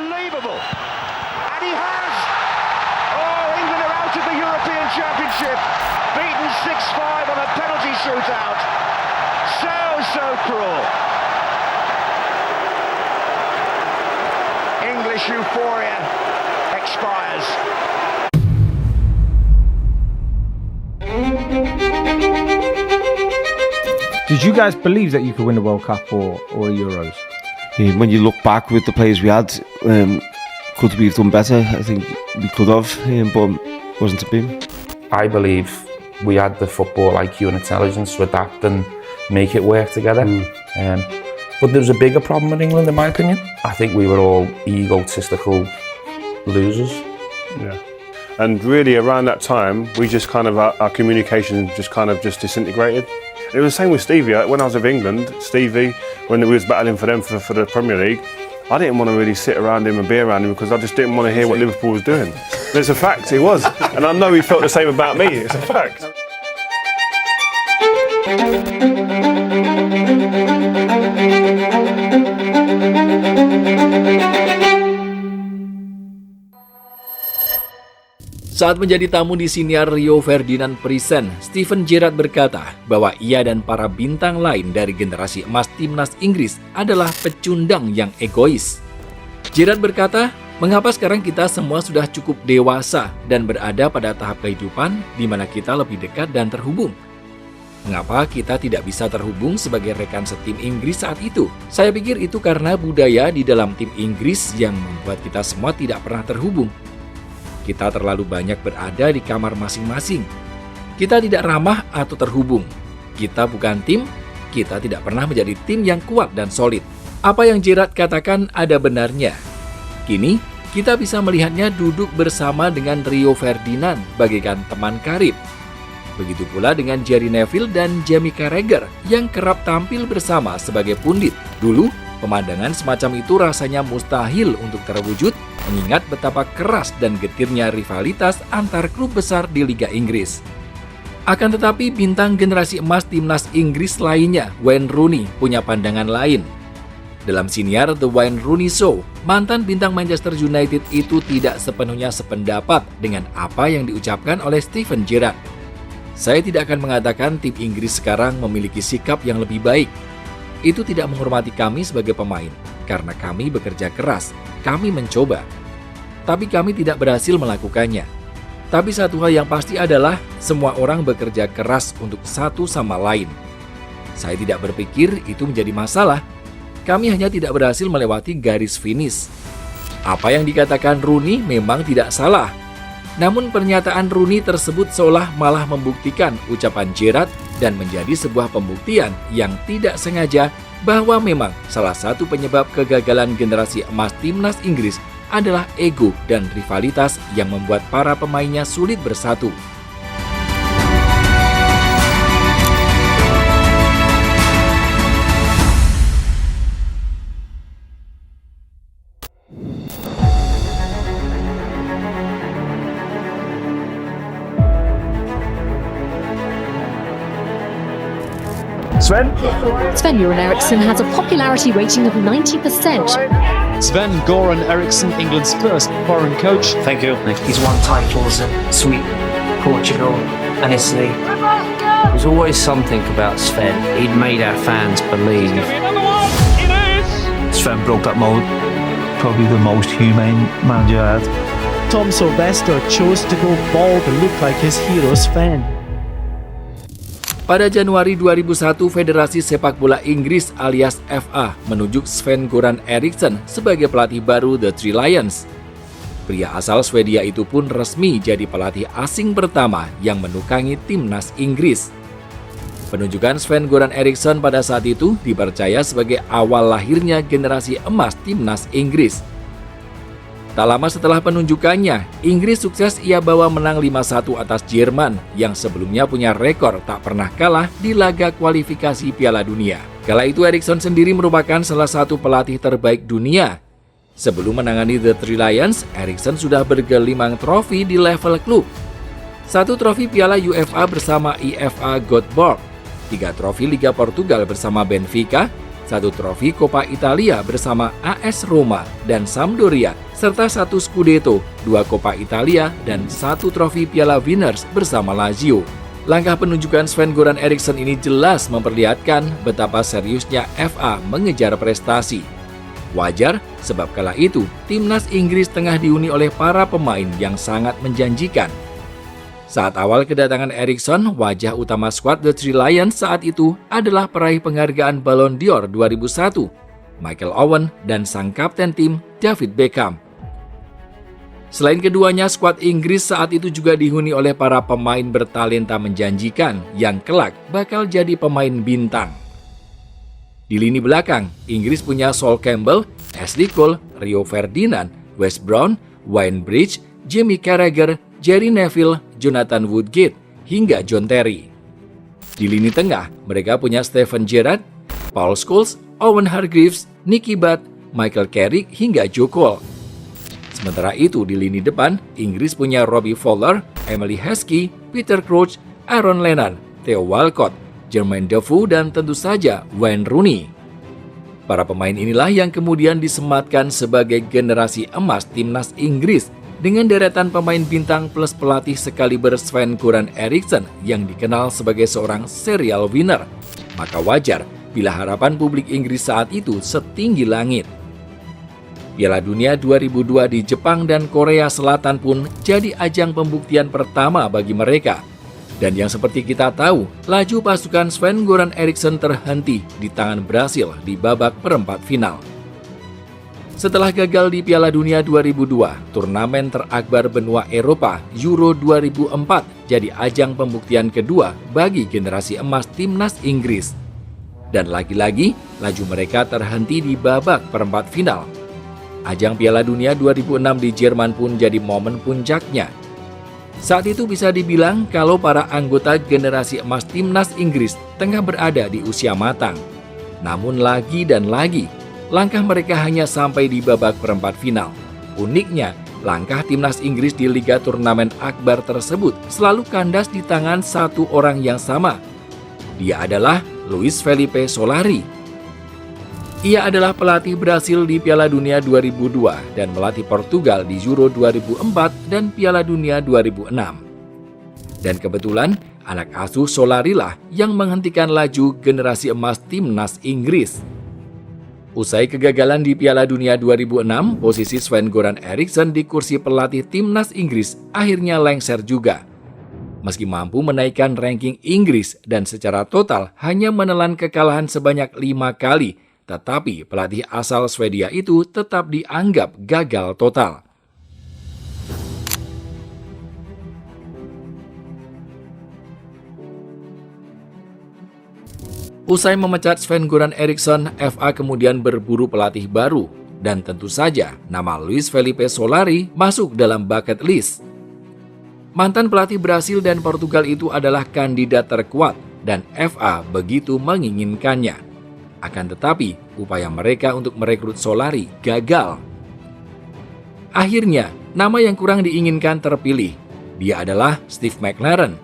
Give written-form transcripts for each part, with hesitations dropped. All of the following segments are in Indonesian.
unbelievable. And he has. Oh, England are out of the European Championship. Beaten 6-5 on a penalty shootout. So cruel. English euphoria expires. Did you guys believe that you could win the World Cup or Euros? Yeah, when you look back with the players we had, could we have done better? I think we could have, but it wasn't to be. I believe we had the football IQ and intelligence to adapt and make it work together. But there was a bigger problem with England, in my opinion. I think we were all egotistical losers. Yeah. And really around that time, we just kind of, our communication just disintegrated. It was the same with Stevie. When I was with England, Stevie, when we was battling for them for the Premier League, I didn't want to really sit around him and be around him because I just didn't want to hear what Liverpool was doing. But it's a fact, he was. And I know he felt the same about me, it's a fact. Saat menjadi tamu di siniar Rio Ferdinand Present, Steven Gerrard berkata bahwa ia dan para bintang lain dari generasi emas timnas Inggris adalah pecundang yang egois. Gerrard berkata, mengapa sekarang kita semua sudah cukup dewasa dan berada pada tahap kehidupan di mana kita lebih dekat dan terhubung? Mengapa kita tidak bisa terhubung sebagai rekan setim Inggris saat itu? Saya pikir itu karena budaya di dalam tim Inggris yang membuat kita semua tidak pernah terhubung. Kita terlalu banyak berada di kamar masing-masing. Kita tidak ramah atau terhubung. Kita bukan tim, kita tidak pernah menjadi tim yang kuat dan solid. Apa yang Gerrard katakan ada benarnya. Kini, kita bisa melihatnya duduk bersama dengan Rio Ferdinand bagaikan teman karib. Begitu pula dengan Gary Neville dan Jamie Carragher yang kerap tampil bersama sebagai pundit. Dulu, pemandangan semacam itu rasanya mustahil untuk terwujud, mengingat betapa keras dan getirnya rivalitas antar klub besar di Liga Inggris. Akan tetapi bintang generasi emas timnas Inggris lainnya, Wayne Rooney, punya pandangan lain. Dalam siniar The Wayne Rooney Show, mantan bintang Manchester United itu tidak sepenuhnya sependapat dengan apa yang diucapkan oleh Steven Gerrard. Saya tidak akan mengatakan tim Inggris sekarang memiliki sikap yang lebih baik. Itu tidak menghormati kami sebagai pemain, karena kami bekerja keras, kami mencoba. Tapi kami tidak berhasil melakukannya. Tapi satu hal yang pasti adalah semua orang bekerja keras untuk satu sama lain. Saya tidak berpikir itu menjadi masalah. Kami hanya tidak berhasil melewati garis finish. Apa yang dikatakan Rooney memang tidak salah. Namun pernyataan Rooney tersebut seolah malah membuktikan ucapan Gerrard dan menjadi sebuah pembuktian yang tidak sengaja bahwa memang salah satu penyebab kegagalan generasi emas timnas Inggris adalah ego dan rivalitas yang membuat para pemainnya sulit bersatu. Sven-Göran Eriksson has a popularity rating of 90%. Sven-Göran Eriksson, England's first foreign coach. Thank you. He's won titles at Sweden, Portugal and Italy. There's always something about Sven. He'd made our fans believe. Sven broke that mold. Probably the most humane manager I had. Tom Sylvester chose to go bald and look like his hero Sven. Pada Januari 2001, Federasi Sepak Bola Inggris alias FA menunjuk Sven-Göran Eriksson sebagai pelatih baru The Three Lions. Pria asal Swedia itu pun resmi jadi pelatih asing pertama yang menukangi timnas Inggris. Penunjukan Sven-Göran Eriksson pada saat itu dipercaya sebagai awal lahirnya generasi emas timnas Inggris. Tak lama setelah penunjukannya, Inggris sukses ia bawa menang 5-1 atas Jerman yang sebelumnya punya rekor tak pernah kalah di laga kualifikasi Piala Dunia. Kala itu Eriksson sendiri merupakan salah satu pelatih terbaik dunia. Sebelum menangani The Three Lions, Eriksson sudah bergelimang trofi di level klub. 1 trofi Piala UEFA bersama IFA Göteborg, 3 trofi Liga Portugal bersama Benfica, 1 trofi Coppa Italia bersama AS Roma dan Sampdoria, serta 1 Scudetto, 2 Coppa Italia, dan 1 trofi Piala Winners bersama Lazio. Langkah penunjukan Sven-Goran Eriksson ini jelas memperlihatkan betapa seriusnya FA mengejar prestasi. Wajar, sebab kala itu timnas Inggris tengah dihuni oleh para pemain yang sangat menjanjikan. Saat awal kedatangan Eriksson, wajah utama skuad The Three Lions saat itu adalah peraih penghargaan Ballon d'Or 2001, Michael Owen, dan sang kapten tim David Beckham. Selain keduanya, skuad Inggris saat itu juga dihuni oleh para pemain bertalenta menjanjikan yang kelak bakal jadi pemain bintang. Di lini belakang, Inggris punya Sol Campbell, Ashley Cole, Rio Ferdinand, Wes Brown, Wayne Bridge, Jamie Carragher, Gary Neville, Jonathan Woodgate, hingga John Terry. Di lini tengah, mereka punya Steven Gerrard, Paul Scholes, Owen Hargreaves, Nicky Butt, Michael Carrick, hingga Joe Cole. Sementara itu di lini depan, Inggris punya Robbie Fowler, Emily Heskey, Peter Crouch, Aaron Lennon, Theo Walcott, Jermaine Defoe, dan tentu saja Wayne Rooney. Para pemain inilah yang kemudian disematkan sebagai generasi emas timnas Inggris dengan deretan pemain bintang plus pelatih sekaliber Sven-Goran Eriksson yang dikenal sebagai seorang serial winner. Maka wajar bila harapan publik Inggris saat itu setinggi langit. Piala Dunia 2002 di Jepang dan Korea Selatan pun jadi ajang pembuktian pertama bagi mereka. Dan yang seperti kita tahu, laju pasukan Sven-Goran Eriksson terhenti di tangan Brasil di babak perempat final. Setelah gagal di Piala Dunia 2002, turnamen terakbar benua Eropa Euro 2004 jadi ajang pembuktian kedua bagi generasi emas timnas Inggris. Dan lagi-lagi, laju mereka terhenti di babak perempat final. Ajang Piala Dunia 2006 di Jerman pun jadi momen puncaknya. Saat itu bisa dibilang kalau para anggota generasi emas timnas Inggris tengah berada di usia matang. Namun lagi dan lagi, langkah mereka hanya sampai di babak perempat final. Uniknya, langkah timnas Inggris di Liga Turnamen Akbar tersebut selalu kandas di tangan satu orang yang sama. Dia adalah Luis Felipe Solari. Ia adalah pelatih Brasil di Piala Dunia 2002 dan melatih Portugal di Euro 2004 dan Piala Dunia 2006. Dan kebetulan, anak asuh Solari lah yang menghentikan laju generasi emas timnas Inggris. Usai kegagalan di Piala Dunia 2006, posisi Sven-Goran Eriksson di kursi pelatih timnas Inggris akhirnya lengser juga. Meski mampu menaikkan ranking Inggris dan secara total hanya menelan kekalahan sebanyak 5 kali, tetapi pelatih asal Swedia itu tetap dianggap gagal total. Usai memecat Sven-Goran Eriksson, FA kemudian berburu pelatih baru, dan tentu saja nama Luis Felipe Solari masuk dalam bucket list. Mantan pelatih Brasil dan Portugal itu adalah kandidat terkuat, dan FA begitu menginginkannya. Akan tetapi, upaya mereka untuk merekrut Solari gagal. Akhirnya, nama yang kurang diinginkan terpilih. Dia adalah Steve McLaren.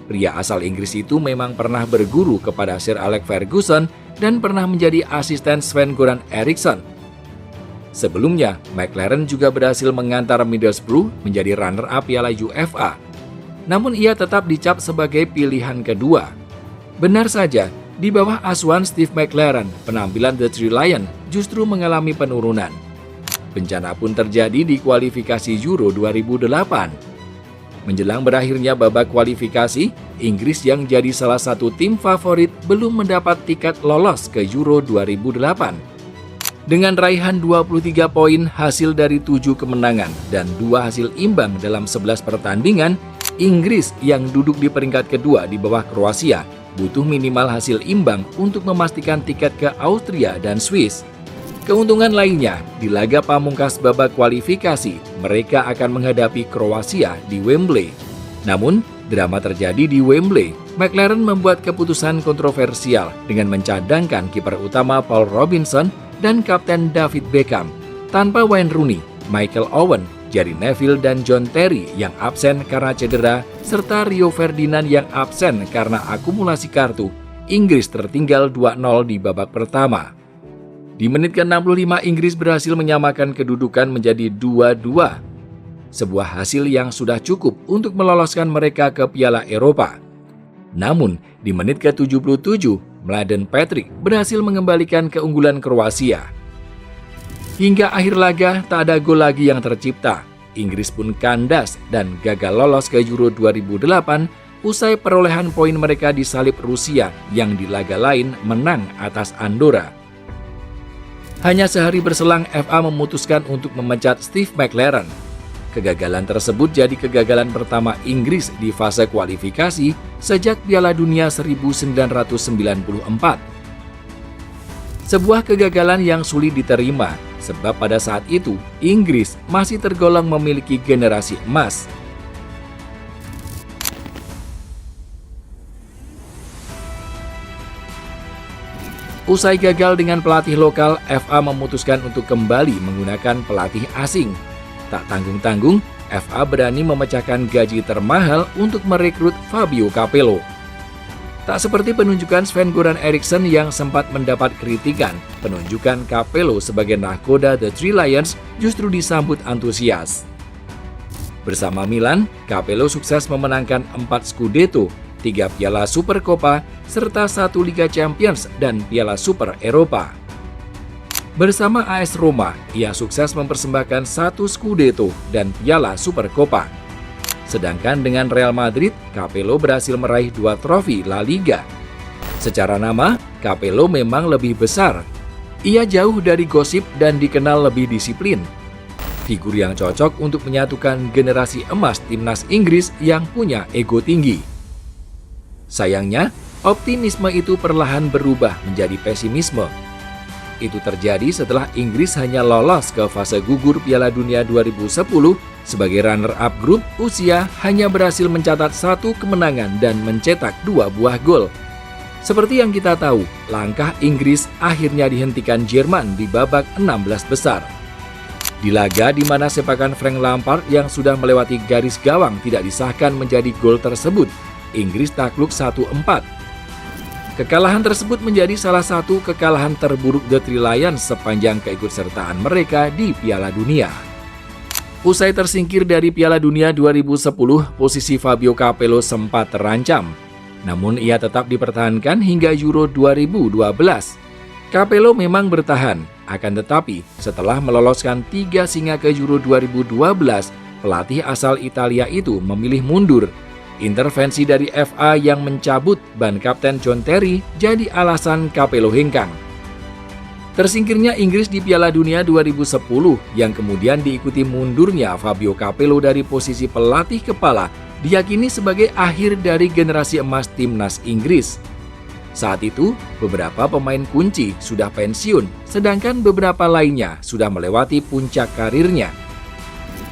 Pria asal Inggris itu memang pernah berguru kepada Sir Alex Ferguson dan pernah menjadi asisten Sven-Goran Eriksson. Sebelumnya, McLaren juga berhasil mengantar Middlesbrough menjadi runner-up Piala UEFA. Namun ia tetap dicap sebagai pilihan kedua. Benar saja, di bawah asuhan Steve McLaren, penampilan The Three Lions justru mengalami penurunan. Bencana pun terjadi di kualifikasi Euro 2008. Menjelang berakhirnya babak kualifikasi, Inggris yang jadi salah satu tim favorit belum mendapat tiket lolos ke Euro 2008. Dengan raihan 23 poin hasil dari 7 kemenangan dan 2 hasil imbang dalam 11 pertandingan, Inggris yang duduk di peringkat kedua di bawah Kroasia butuh minimal hasil imbang untuk memastikan tiket ke Austria dan Swiss. Keuntungan lainnya, di laga pamungkas babak kualifikasi, mereka akan menghadapi Kroasia di Wembley. Namun, drama terjadi di Wembley. McLaren membuat keputusan kontroversial dengan mencadangkan kiper utama Paul Robinson dan kapten David Beckham, tanpa Wayne Rooney, Michael Owen, Gary Neville, dan John Terry yang absen karena cedera, serta Rio Ferdinand yang absen karena akumulasi kartu. Inggris tertinggal 2-0 di babak pertama. Di menit ke-65 Inggris berhasil menyamakan kedudukan menjadi 2-2. Sebuah hasil yang sudah cukup untuk meloloskan mereka ke Piala Eropa. Namun, di menit ke-77, Mladen Patrick berhasil mengembalikan keunggulan Kroasia. Hingga akhir laga, tak ada gol lagi yang tercipta. Inggris pun kandas dan gagal lolos ke Euro 2008 usai perolehan poin mereka disalip Rusia yang di laga lain menang atas Andorra. Hanya sehari berselang, FA memutuskan untuk memecat Steve McLaren. Kegagalan tersebut jadi kegagalan pertama Inggris di fase kualifikasi sejak Piala Dunia 1994. Sebuah kegagalan yang sulit diterima, sebab pada saat itu Inggris masih tergolong memiliki generasi emas. Usai gagal dengan pelatih lokal, FA memutuskan untuk kembali menggunakan pelatih asing. Tak tanggung-tanggung, FA berani memecahkan gaji termahal untuk merekrut Fabio Capello. Tak seperti penunjukan Sven-Göran Eriksson yang sempat mendapat kritikan, penunjukan Capello sebagai nahkoda The Three Lions justru disambut antusias. Bersama Milan, Capello sukses memenangkan 4 Scudetto, 3 Piala Supercoppa, serta 1 Liga Champions dan Piala Super Eropa. Bersama AS Roma, ia sukses mempersembahkan 1 Scudetto dan Piala Supercoppa. Sedangkan dengan Real Madrid, Capello berhasil meraih 2 trofi La Liga. Secara nama, Capello memang lebih besar. Ia jauh dari gosip dan dikenal lebih disiplin. Figur yang cocok untuk menyatukan generasi emas timnas Inggris yang punya ego tinggi. Sayangnya, optimisme itu perlahan berubah menjadi pesimisme. Itu terjadi setelah Inggris hanya lolos ke fase gugur Piala Dunia 2010 sebagai runner-up grup. Usia hanya berhasil mencatat 1 kemenangan dan mencetak 2 buah gol. Seperti yang kita tahu, langkah Inggris akhirnya dihentikan Jerman di babak 16 besar. Di laga di mana sepakan Frank Lampard yang sudah melewati garis gawang tidak disahkan menjadi gol tersebut, Inggris takluk 1-4. Kekalahan tersebut menjadi salah satu kekalahan terburuk The Three Lions sepanjang keikutsertaan mereka di Piala Dunia. Usai tersingkir dari Piala Dunia 2010, posisi Fabio Capello sempat terancam. Namun ia tetap dipertahankan hingga Euro 2012. Capello memang bertahan, akan tetapi setelah meloloskan 3 singa ke Euro 2012, pelatih asal Italia itu memilih mundur. Intervensi dari FA yang mencabut ban Kapten John Terry jadi alasan Capello hengkang. Tersingkirnya Inggris di Piala Dunia 2010 yang kemudian diikuti mundurnya Fabio Capello dari posisi pelatih kepala diyakini sebagai akhir dari generasi emas timnas Inggris. Saat itu, beberapa pemain kunci sudah pensiun, sedangkan beberapa lainnya sudah melewati puncak karirnya.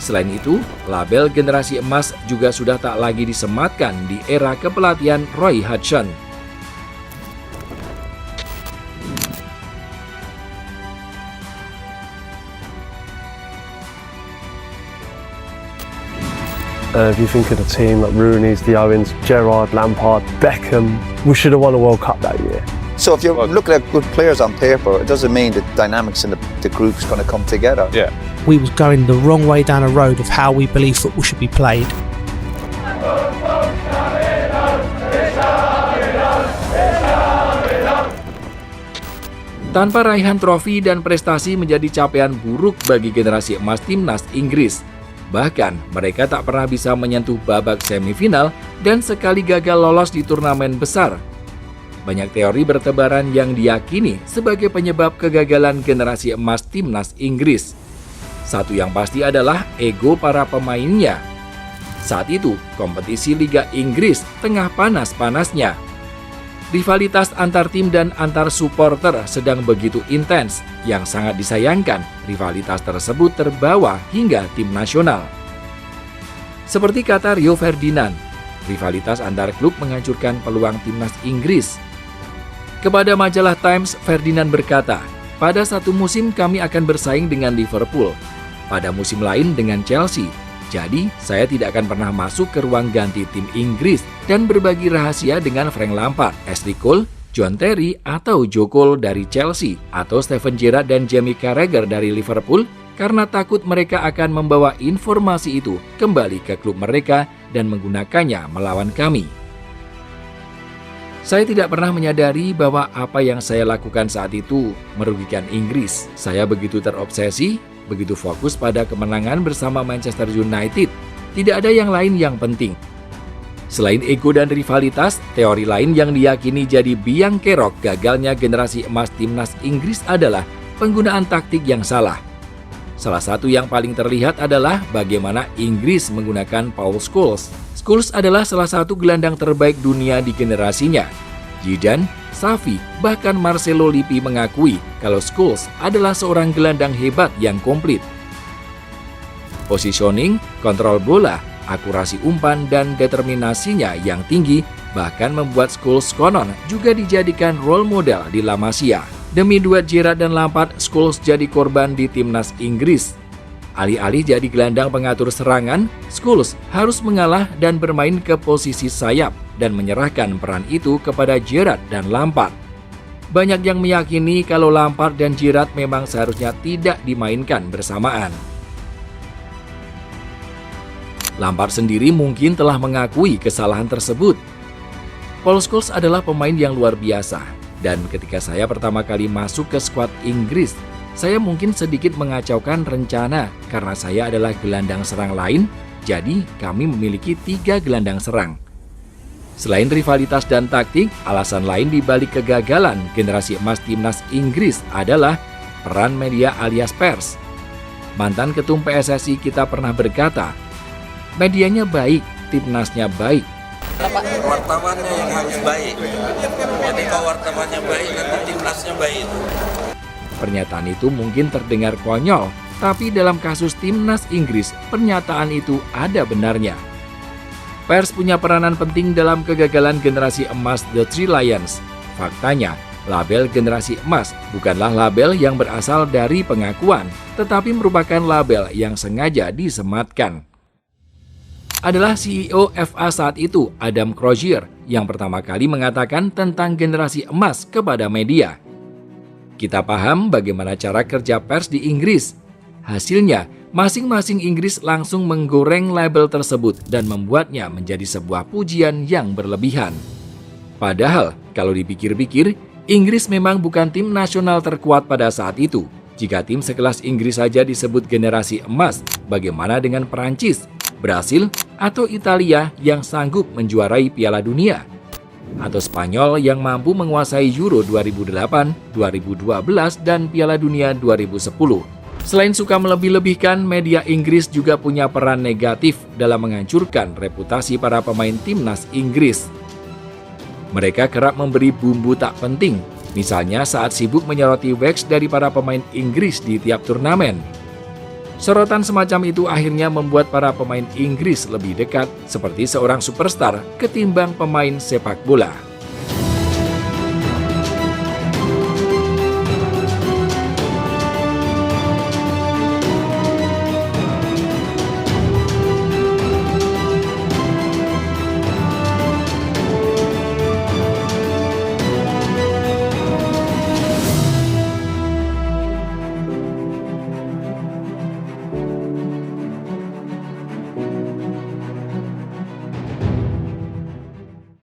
Selain itu, label generasi emas juga sudah tak lagi disematkan di era kepelatihan Roy Hodgson. If you think of the team like Rooney's, the Owens, Gerrard, Lampard, Beckham, we should have won a World Cup that year. So if you're looking at good players on paper, it doesn't mean the dynamics in the group's going to come together. Yeah. We was going the wrong way down a road of how we believe football should be played. Tanpa raihan trofi dan prestasi menjadi capaian buruk bagi generasi emas timnas Inggris. Bahkan, mereka tak pernah bisa menyentuh babak semifinal dan sekali gagal lolos di turnamen besar. Banyak teori bertebaran yang diyakini sebagai penyebab kegagalan generasi emas timnas Inggris. Satu yang pasti adalah ego para pemainnya. Saat itu, kompetisi Liga Inggris tengah panas-panasnya. Rivalitas antar tim dan antar supporter sedang begitu intens, yang sangat disayangkan rivalitas tersebut terbawa hingga tim nasional. Seperti kata Rio Ferdinand, rivalitas antar klub menghancurkan peluang timnas Inggris. Kepada majalah Times, Ferdinand berkata, "Pada satu musim kami akan bersaing dengan Liverpool, pada musim lain dengan Chelsea. Jadi, saya tidak akan pernah masuk ke ruang ganti tim Inggris dan berbagi rahasia dengan Frank Lampard, Ashley Cole, John Terry atau Joe Cole dari Chelsea, atau Steven Gerrard dan Jamie Carragher dari Liverpool, karena takut mereka akan membawa informasi itu kembali ke klub mereka dan menggunakannya melawan kami. Saya tidak pernah menyadari bahwa apa yang saya lakukan saat itu merugikan Inggris. Saya begitu terobsesi, begitu fokus pada kemenangan bersama Manchester United. Tidak ada yang lain yang penting. Selain ego dan rivalitas, teori lain yang diyakini jadi biang kerok gagalnya generasi emas timnas Inggris adalah penggunaan taktik yang salah. Salah satu yang paling terlihat adalah bagaimana Inggris menggunakan Paul Scholes. Scholes adalah salah satu gelandang terbaik dunia di generasinya. Zidane, Xavi, bahkan Marcelo Lippi mengakui kalau Scholes adalah seorang gelandang hebat yang komplit. Positioning, kontrol bola, akurasi umpan, dan determinasinya yang tinggi bahkan membuat Scholes konon juga dijadikan role model di La Masia. Demi duet Gerrard dan Lampard, Scholes jadi korban di timnas Inggris. Alih-alih jadi gelandang pengatur serangan, Scholes harus mengalah dan bermain ke posisi sayap dan menyerahkan peran itu kepada Gerrard dan Lampard. Banyak yang meyakini kalau Lampard dan Gerrard memang seharusnya tidak dimainkan bersamaan. Lampard sendiri mungkin telah mengakui kesalahan tersebut. Paul Scholes adalah pemain yang luar biasa, dan ketika saya pertama kali masuk ke skuad Inggris, saya mungkin sedikit mengacaukan rencana karena saya adalah gelandang serang lain, jadi kami memiliki 3 gelandang serang. Selain rivalitas dan taktik, alasan lain di balik kegagalan generasi emas timnas Inggris adalah peran media alias pers. Mantan ketum PSSI kita pernah berkata, medianya baik, timnasnya baik. Wartawannya yang harus baik. Jadi kalau wartawannya baik, nanti timnasnya baik. Pernyataan itu mungkin terdengar konyol, tapi dalam kasus timnas Inggris, pernyataan itu ada benarnya. Pers punya peranan penting dalam kegagalan generasi emas The Three Lions. Faktanya, label generasi emas bukanlah label yang berasal dari pengakuan, tetapi merupakan label yang sengaja disematkan. Adalah CEO FA saat itu, Adam Crozier, yang pertama kali mengatakan tentang generasi emas kepada media. Kita paham bagaimana cara kerja pers di Inggris. Hasilnya, masing-masing Inggris langsung menggoreng label tersebut dan membuatnya menjadi sebuah pujian yang berlebihan. Padahal, kalau dipikir-pikir, Inggris memang bukan tim nasional terkuat pada saat itu. Jika tim sekelas Inggris saja disebut generasi emas, bagaimana dengan Perancis, Brasil, atau Italia yang sanggup menjuarai Piala Dunia? Atau Spanyol yang mampu menguasai Euro 2008, 2012, dan Piala Dunia 2010. Selain suka melebih-lebihkan, media Inggris juga punya peran negatif dalam menghancurkan reputasi para pemain timnas Inggris. Mereka kerap memberi bumbu tak penting, misalnya saat sibuk menyoroti wax dari para pemain Inggris di tiap turnamen. Sorotan semacam itu akhirnya membuat para pemain Inggris lebih dekat seperti seorang superstar ketimbang pemain sepak bola.